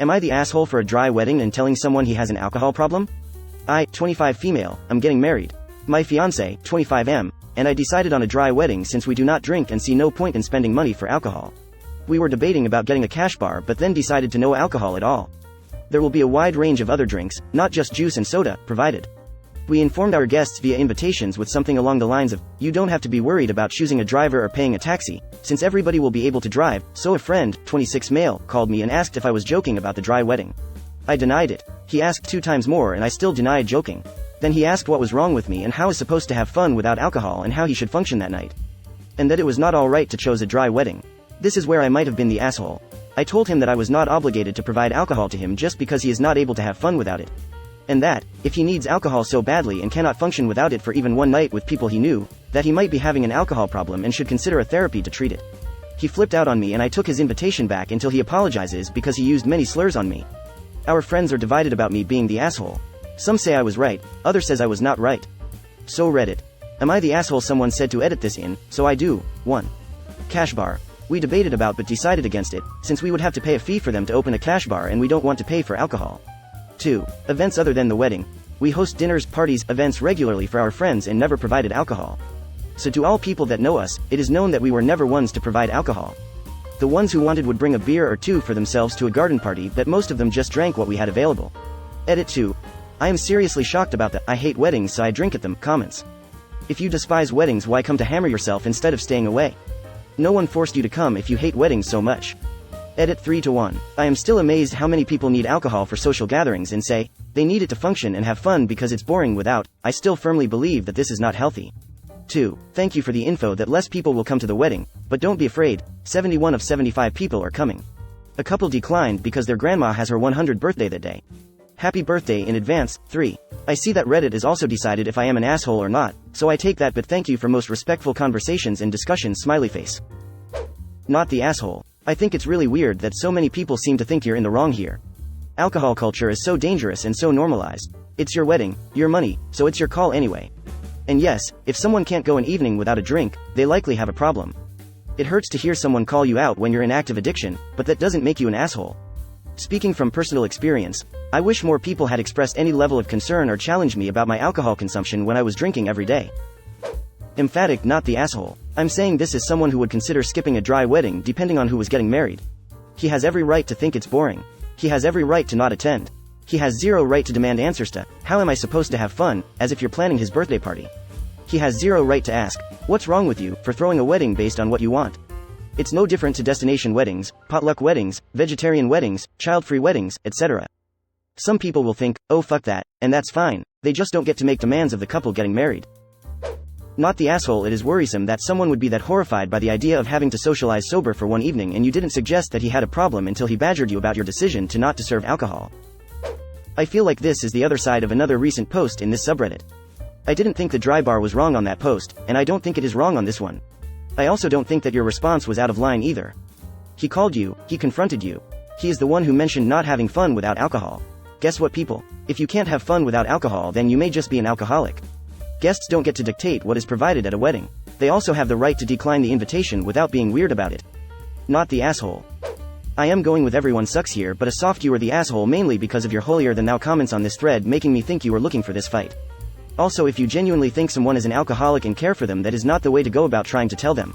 Am I the asshole for a dry wedding and telling someone he has an alcohol problem? I, 25 female, am getting married. My fiancé, 25 and I decided on a dry wedding since we do not drink and see no point in spending money for alcohol. We were debating about getting a cash bar but then decided to no alcohol at all. There will be a wide range of other drinks, not just juice and soda, provided. We informed our guests via invitations with something along the lines of, you don't have to be worried about choosing a driver or paying a taxi, since everybody will be able to drive. So a friend, 26 male, called me and asked if I was joking about the dry wedding. I denied it. He asked 2 times more and I still denied joking. Then he asked what was wrong with me and how I was supposed to have fun without alcohol and how he should function that night. And that it was not alright to choose a dry wedding. This is where I might have been the asshole. I told him that I was not obligated to provide alcohol to him just because he is not able to have fun without it. And that, if he needs alcohol so badly and cannot function without it for even one night with people he knew, that he might be having an alcohol problem and should consider a therapy to treat it. He flipped out on me and I took his invitation back until he apologizes because he used many slurs on me. Our friends are divided about me being the asshole. Some say I was right, others says I was not right. So Reddit. Am I the asshole? Someone said to edit this in, so I do. 1. Cash bar. We debated about but decided against it, since we would have to pay a fee for them to open a cash bar and we don't want to pay for alcohol. 2. Events other than the wedding. We host dinners, parties, events regularly for our friends and never provided alcohol. So to all people that know us, it is known that we were never ones to provide alcohol. The ones who wanted would bring a beer or 2 for themselves to a garden party, but most of them just drank what we had available. Edit 2. I am seriously shocked about that. I hate weddings so I drink at them. Comments. If you despise weddings, why come to hammer yourself instead of staying away? No one forced you to come if you hate weddings so much. Edit 3-1. I am still amazed how many people need alcohol for social gatherings and say, they need it to function and have fun because it's boring without. I still firmly believe that this is not healthy. 2. Thank you for the info that less people will come to the wedding, but don't be afraid, 71 of 75 people are coming. A couple declined because their grandma has her 100th birthday that day. Happy birthday in advance. 3. I see that Reddit has also decided if I am an asshole or not, so I take that, but thank you for most respectful conversations and discussions. Smiley face. Not the asshole. I think it's really weird that so many people seem to think you're in the wrong here. Alcohol culture is so dangerous and so normalized. It's your wedding, your money, so it's your call anyway. And yes, if someone can't go an evening without a drink, they likely have a problem. It hurts to hear someone call you out when you're in active addiction, but that doesn't make you an asshole. Speaking from personal experience, I wish more people had expressed any level of concern or challenged me about my alcohol consumption when I was drinking every day. Emphatic, not the asshole. I'm saying this as someone who would consider skipping a dry wedding depending on who was getting married. He has every right to think it's boring. He has every right to not attend. He has zero right to demand answers to, how am I supposed to have fun, as if you're planning his birthday party. He has zero right to ask, what's wrong with you, for throwing a wedding based on what you want. It's no different to destination weddings, potluck weddings, vegetarian weddings, child-free weddings, etc. Some people will think, oh fuck that, and that's fine, they just don't get to make demands of the couple getting married. Not the asshole. It is worrisome that someone would be that horrified by the idea of having to socialize sober for one evening and you didn't suggest that he had a problem until he badgered you about your decision to not to serve alcohol. I feel like this is the other side of another recent post in this subreddit. I didn't think the dry bar was wrong on that post, and I don't think it is wrong on this one. I also don't think that your response was out of line either. He called you, he confronted you. He is the one who mentioned not having fun without alcohol. Guess what, people? If you can't have fun without alcohol, then you may just be an alcoholic. Guests don't get to dictate what is provided at a wedding. They also have the right to decline the invitation without being weird about it. Not the asshole. I am going with everyone sucks here, but a soft you are the asshole mainly because of your holier than thou comments on this thread, making me think you are looking for this fight. Also, if you genuinely think someone is an alcoholic and care for them, that is not the way to go about trying to tell them.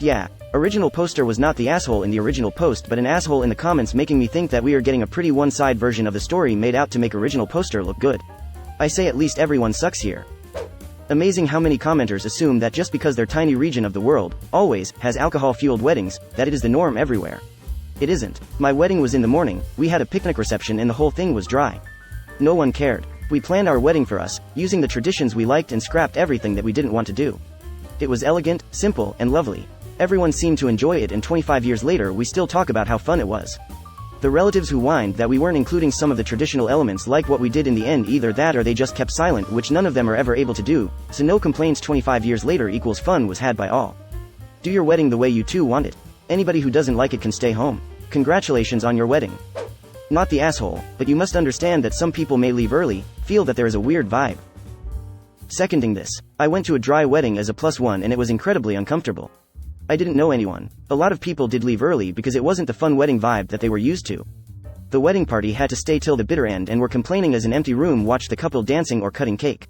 Yeah, original poster was not the asshole in the original post but an asshole in the comments, making me think that we are getting a pretty one-side version of the story made out to make original poster look good. I say at least everyone sucks here. Amazing how many commenters assume that just because their tiny region of the world always has alcohol-fueled weddings, that it is the norm everywhere. It isn't. My wedding was in the morning, we had a picnic reception and the whole thing was dry. No one cared. We planned our wedding for us, using the traditions we liked and scrapped everything that we didn't want to do. It was elegant, simple, and lovely. Everyone seemed to enjoy it, and 25 years later we still talk about how fun it was. The relatives who whined that we weren't including some of the traditional elements like what we did in the end, either that or they just kept silent, which none of them are ever able to do, so no complaints 25 years later equals fun was had by all. Do your wedding the way you two want it. Anybody who doesn't like it can stay home. Congratulations on your wedding. Not the asshole, but you must understand that some people may leave early, feel that there is a weird vibe. Seconding this. I went to a dry wedding as a +1 and it was incredibly uncomfortable. I didn't know anyone. A lot of people did leave early because it wasn't the fun wedding vibe that they were used to. The wedding party had to stay till the bitter end and were complaining as an empty room watched the couple dancing or cutting cake.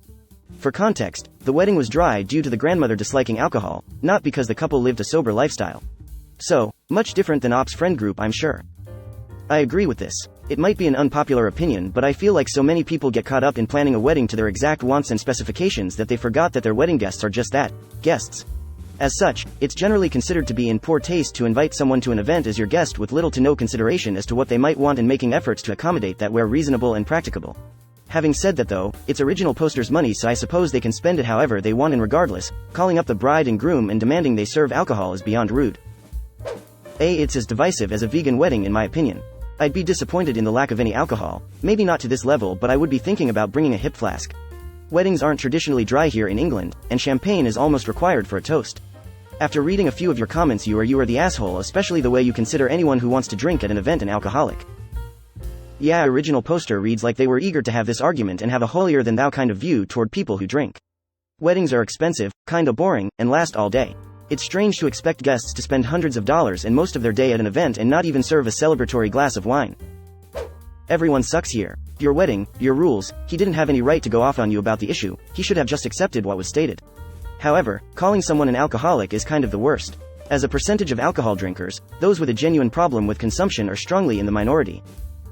For context, the wedding was dry due to the grandmother disliking alcohol, not because the couple lived a sober lifestyle. So, much different than Op's friend group, I'm sure. I agree with this. It might be an unpopular opinion, but I feel like so many people get caught up in planning a wedding to their exact wants and specifications that they forgot that their wedding guests are just that, guests. As such, it's generally considered to be in poor taste to invite someone to an event as your guest with little to no consideration as to what they might want and making efforts to accommodate that where reasonable and practicable. Having said that though, it's original poster's money, so I suppose they can spend it however they want, and regardless, calling up the bride and groom and demanding they serve alcohol is beyond rude. It's as divisive as a vegan wedding in my opinion. I'd be disappointed in the lack of any alcohol, maybe not to this level, but I would be thinking about bringing a hip flask. Weddings aren't traditionally dry here in England, and champagne is almost required for a toast. After reading a few of your comments, you are the asshole, especially the way you consider anyone who wants to drink at an event an alcoholic. Yeah, original poster reads like they were eager to have this argument and have a holier than thou kind of view toward people who drink. Weddings are expensive, kinda boring, and last all day. It's strange to expect guests to spend hundreds of dollars and most of their day at an event and not even serve a celebratory glass of wine. Everyone sucks here. Your wedding, your rules, he didn't have any right to go off on you about the issue, he should have just accepted what was stated. However, calling someone an alcoholic is kind of the worst. As a percentage of alcohol drinkers, those with a genuine problem with consumption are strongly in the minority.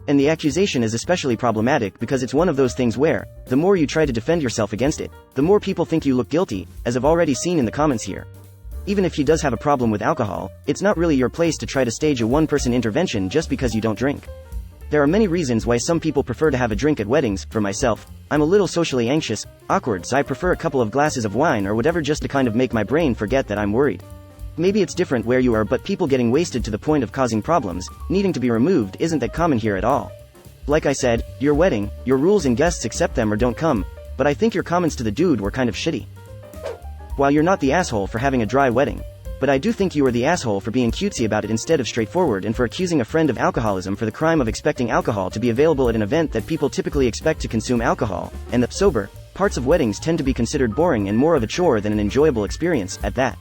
And the accusation is especially problematic because it's one of those things where, the more you try to defend yourself against it, the more people think you look guilty, as I've already seen in the comments here. Even if he does have a problem with alcohol, it's not really your place to try to stage a one-person intervention just because you don't drink. There are many reasons why some people prefer to have a drink at weddings. For myself, I'm a little socially anxious, awkward, so I prefer a couple of glasses of wine or whatever just to kind of make my brain forget that I'm worried. Maybe it's different where you are, but people getting wasted to the point of causing problems, needing to be removed, isn't that common here at all. Like I said, your wedding, your rules, and guests accept them or don't come, but I think your comments to the dude were kind of shitty. While you're not the asshole for having a dry wedding, but I do think you are the asshole for being cutesy about it instead of straightforward, and for accusing a friend of alcoholism for the crime of expecting alcohol to be available at an event that people typically expect to consume alcohol, and the sober parts of weddings tend to be considered boring and more of a chore than an enjoyable experience, at that.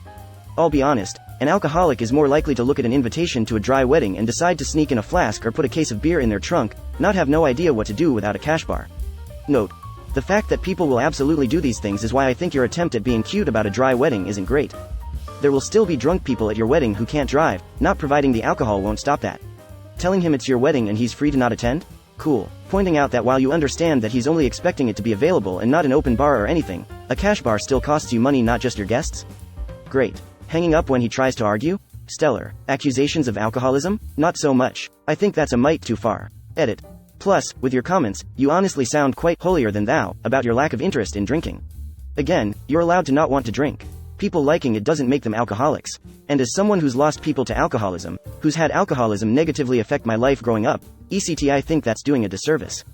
I'll be honest, an alcoholic is more likely to look at an invitation to a dry wedding and decide to sneak in a flask or put a case of beer in their trunk, not have no idea what to do without a cash bar. Note: the fact that people will absolutely do these things is why I think your attempt at being cute about a dry wedding isn't great. There will still be drunk people at your wedding who can't drive, not providing the alcohol won't stop that. Telling him it's your wedding and he's free to not attend? Cool. Pointing out that while you understand that he's only expecting it to be available and not an open bar or anything, a cash bar still costs you money, not just your guests? Great. Hanging up when he tries to argue? Stellar. Accusations of alcoholism? Not so much. I think that's a mite too far. Edit. Plus, with your comments, you honestly sound quite holier than thou about your lack of interest in drinking. Again, you're allowed to not want to drink. People liking it doesn't make them alcoholics. And as someone who's lost people to alcoholism, who's had alcoholism negatively affect my life growing up, I think that's doing a disservice.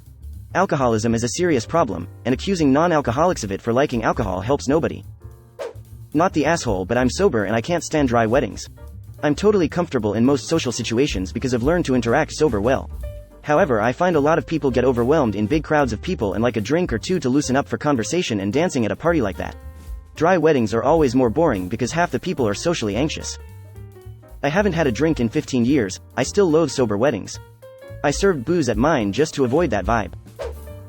Alcoholism is a serious problem, and accusing non-alcoholics of it for liking alcohol helps nobody. Not the asshole, but I'm sober and I can't stand dry weddings. I'm totally comfortable in most social situations because I've learned to interact sober well. However, I find a lot of people get overwhelmed in big crowds of people and like a drink or two to loosen up for conversation and dancing at a party like that. Dry weddings are always more boring because half the people are socially anxious. I haven't had a drink in 15 years, I still loathe sober weddings. I served booze at mine just to avoid that vibe.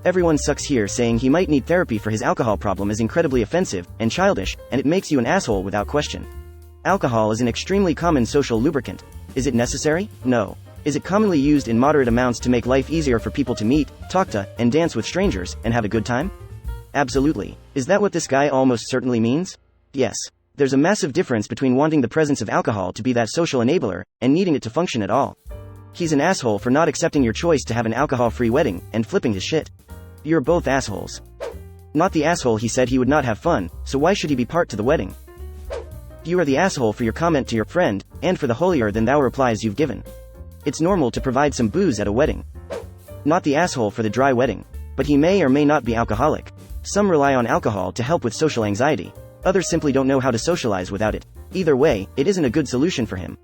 Everyone sucks here. Saying he might need therapy for his alcohol problem is incredibly offensive and childish, and it makes you an asshole without question. Alcohol is an extremely common social lubricant. Is it necessary? No. Is it commonly used in moderate amounts to make life easier for people to meet, talk to, and dance with strangers, and have a good time? Absolutely. Is that what this guy almost certainly means? Yes. There's a massive difference between wanting the presence of alcohol to be that social enabler, and needing it to function at all. He's an asshole for not accepting your choice to have an alcohol-free wedding, and flipping his shit. You're both assholes. Not the asshole. He said he would not have fun, so why should he be part to the wedding? You are the asshole for your comment to your friend, and for the holier-than-thou replies you've given. It's normal to provide some booze at a wedding. Not the asshole for the dry wedding. But he may or may not be alcoholic. Some rely on alcohol to help with social anxiety. Others simply don't know how to socialize without it. Either way, it isn't a good solution for him.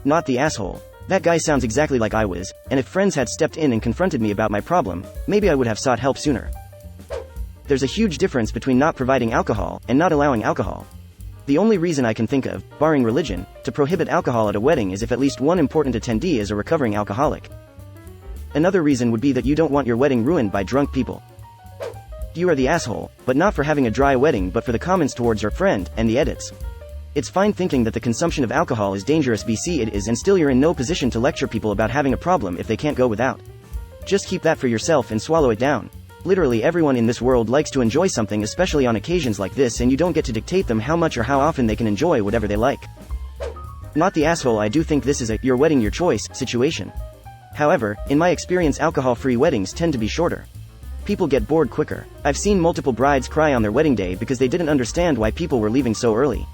Not the asshole. That guy sounds exactly like I was, and if friends had stepped in and confronted me about my problem, maybe I would have sought help sooner. There's a huge difference between not providing alcohol and not allowing alcohol. The only reason I can think of, barring religion, to prohibit alcohol at a wedding is if at least one important attendee is a recovering alcoholic. Another reason would be that you don't want your wedding ruined by drunk people. You are the asshole, but not for having a dry wedding but for the comments towards your friend, and the edits. It's fine thinking that the consumption of alcohol is dangerous BC it is, and still you're in no position to lecture people about having a problem if they can't go without. Just keep that for yourself and swallow it down. Literally everyone in this world likes to enjoy something, especially on occasions like this, and you don't get to dictate them how much or how often they can enjoy whatever they like. Not the asshole. I do think this is a "your wedding, your choice" situation. However, in my experience, alcohol-free weddings tend to be shorter. People get bored quicker. I've seen multiple brides cry on their wedding day because they didn't understand why people were leaving so early.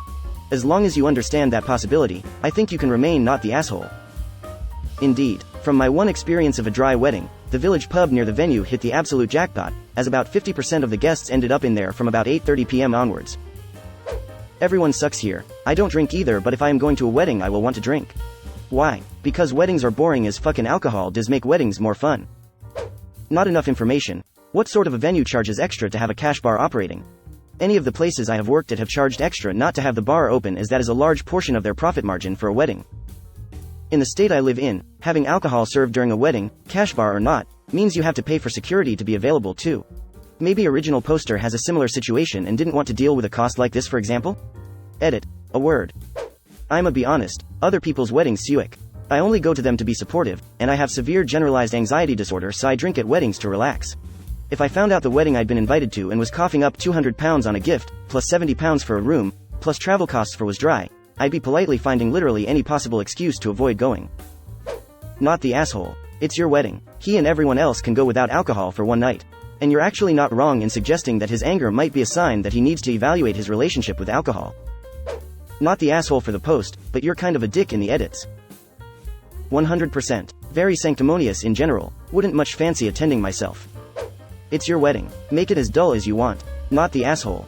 As long as you understand that possibility, I think you can remain not the asshole. Indeed, from my one experience of a dry wedding, the village pub near the venue hit the absolute jackpot, as about 50% of the guests ended up in there from about 8:30 p.m. onwards. Everyone sucks here. I don't drink either, but if I am going to a wedding I will want to drink. Why? Because weddings are boring as fucking alcohol does make weddings more fun. Not enough information. What sort of a venue charges extra to have a cash bar operating? Any of the places I have worked at have charged extra not to have the bar open, as that is a large portion of their profit margin for a wedding. In the state I live in, having alcohol served during a wedding, cash bar or not, means you have to pay for security to be available too. Maybe original poster has a similar situation and didn't want to deal with a cost like this, for example? Edit. A word. I'ma be honest, other people's weddings suck. I only go to them to be supportive, and I have severe generalized anxiety disorder, so I drink at weddings to relax. If I found out the wedding I'd been invited to and was coughing up £200 on a gift, plus £70 for a room, plus travel costs for was dry, I'd be politely finding literally any possible excuse to avoid going. Not the asshole. It's your wedding. He and everyone else can go without alcohol for one night. And you're actually not wrong in suggesting that his anger might be a sign that he needs to evaluate his relationship with alcohol. Not the asshole for the post, but you're kind of a dick in the edits. 100%. Very sanctimonious in general. Wouldn't much fancy attending myself. It's your wedding. Make it as dull as you want. Not the asshole.